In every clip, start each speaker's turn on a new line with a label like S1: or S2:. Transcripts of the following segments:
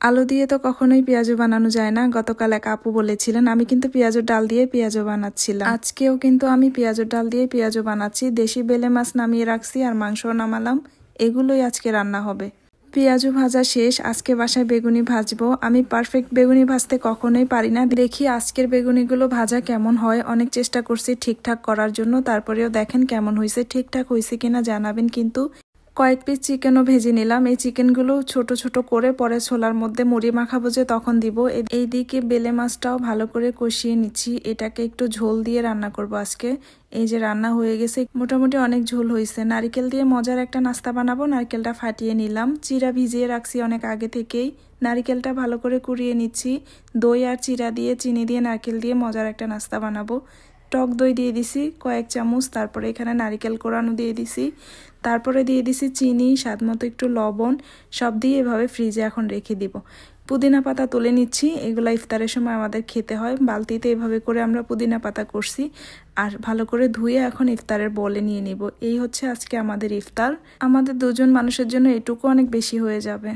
S1: আলু দিয়ে তো কখনোই পেঁয়াজু বানানো যায় না। গতকাল এক আপু বলেছিলেন, আমি কিন্তু পেঁয়াজুর ডাল দিয়ে পেঁয়াজু বানাচ্ছিলাম। আজকেও কিন্তু আমি পেঁয়াজুর ডাল দিয়ে পেঁয়াজু বানাচ্ছি। দেশি বেলে মাছ নামিয়ে রাখছি আর মাংসও নামালাম। এগুলোই আজকে রান্না হবে। পেঁয়াজু ভাজা শেষ। আজকে বাসায় বেগুনি ভাজবো। আমি পারফেক্ট বেগুনি ভাজতে কখনোই পারি না। দেখি আজকের বেগুনিগুলো ভাজা কেমন হয়। অনেক চেষ্টা করছি ঠিকঠাক করার জন্য, তারপরেও দেখেন কেমন হয়েছে। ঠিকঠাক হয়েছে কিনা জানাবেন। কিন্তু কয়েক পিস চিকেনও ভেজে নিলাম। এই চিকেনগুলো ছোট ছোট করে পরে ছোলার মধ্যে মুড়ি মাখাবো যে তখন দিব। এইদিকে বেলে মাছটাও ভালো করে কষিয়ে নিচ্ছি। এটাকে একটু ঝোল দিয়ে রান্না করব আজকে। এই যে রান্না হয়ে গেছে, মোটামুটি অনেক ঝোল হয়েছে। নারিকেল দিয়ে মজার একটা নাস্তা বানাবো। নারকেলটা ফাটিয়ে নিলাম। চিরা ভিজিয়ে রাখছি অনেক আগে থেকেই। নারিকেলটা ভালো করে কুড়িয়ে নিচ্ছি। দই আর চিরা দিয়ে, চিনি দিয়ে, নারকেল দিয়ে মজার একটা নাস্তা বানাবো। টক দই দিয়ে দিছি কয়েক চামচ। তারপরে এখানে নারিকেল কোড়ানো দিয়ে দিছি। তারপরে দিয়ে দিছি চিনি, স্বাদ মতো একটু লবণ। সব দিয়ে এভাবে ফ্রিজে এখন রেখে দিব। পুদিনা পাতা তুলে নিচ্ছি। এগুলো ইফতারের সময় আমাদের খেতে হয়। বালতিতে এভাবে করে আমরা পুদিনা পাতা করছি। আর ভালো করে ধুয়ে এখন ইফতারের বলে নিয়ে নিব। এই হচ্ছে আজকে আমাদের ইফতার। আমাদের দুজন মানুষের জন্য এটুকু অনেক বেশি হয়ে যাবে।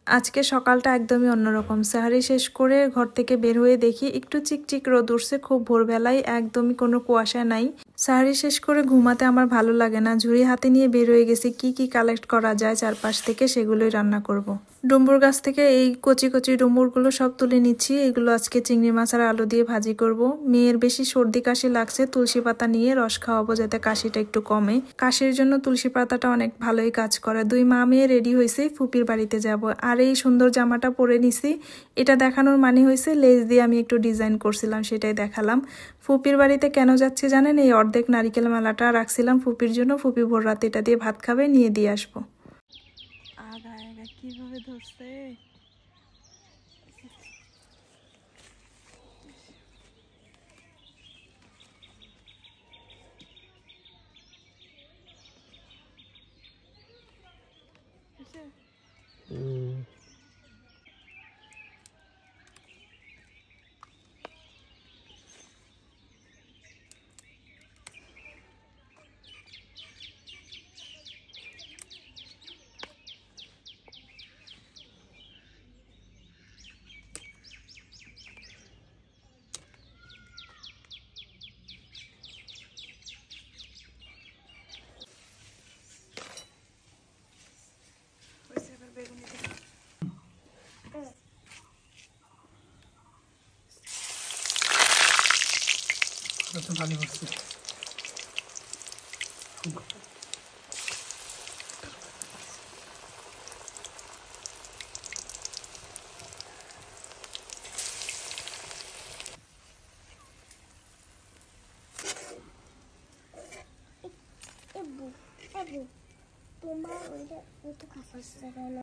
S1: আজকে সকালটা একদমই অন্যরকম। সাহারি শেষ করে ঘর থেকে বের হয়ে দেখি একটু চিকচিক রোদ উঠছে। খুব ভোরবেলায়, একদমই কোনো কুয়াশা নাই। সাহারি শেষ করে ঘুমাতে আমার ভালো লাগে না। ঝুড়ি হাতে নিয়ে বের হয়ে গেছি কি কি কালেক্ট করা যায় চারপাশ থেকে, সেগুলোই রান্না করব। ডুমুর গাছ থেকে এই কচি কচি ডুমুরগুলো সব তুলে নিচ্ছি। এগুলো আজকে চিংড়ি মাছ আর আলু দিয়ে ভাজি করব। মেয়ের বেশি সর্দি কাশি লাগছে, তুলসী পাতা নিয়ে রস খাওয়াবো যাতে কাশিটা একটু কমে। কাশির জন্য তুলসী পাতাটা অনেক ভালোই কাজ করে। দুই মা মেয়ে রেডি হয়েছে, ফুপির বাড়িতে যাব। আর এই সুন্দর জামাটা পরে নিছি। এটা দেখানোর মানে হয়েছে লেস দিয়ে আমি একটু ডিজাইন করছিলাম, সেটাই দেখালাম। ফুপির বাড়িতে কেন যাচ্ছি জানেন? এই অর্ধেক নারিকেল মালাটা রাখছিলাম ফুপির জন্য। ফুপি ভোর রাতে এটা দিয়ে ভাত খাবে, নিয়ে দিয়ে আসবো। আগা আগা কিভাবে ধরছে! ভালো হচ্ছে। তোমার ওইটা কাছে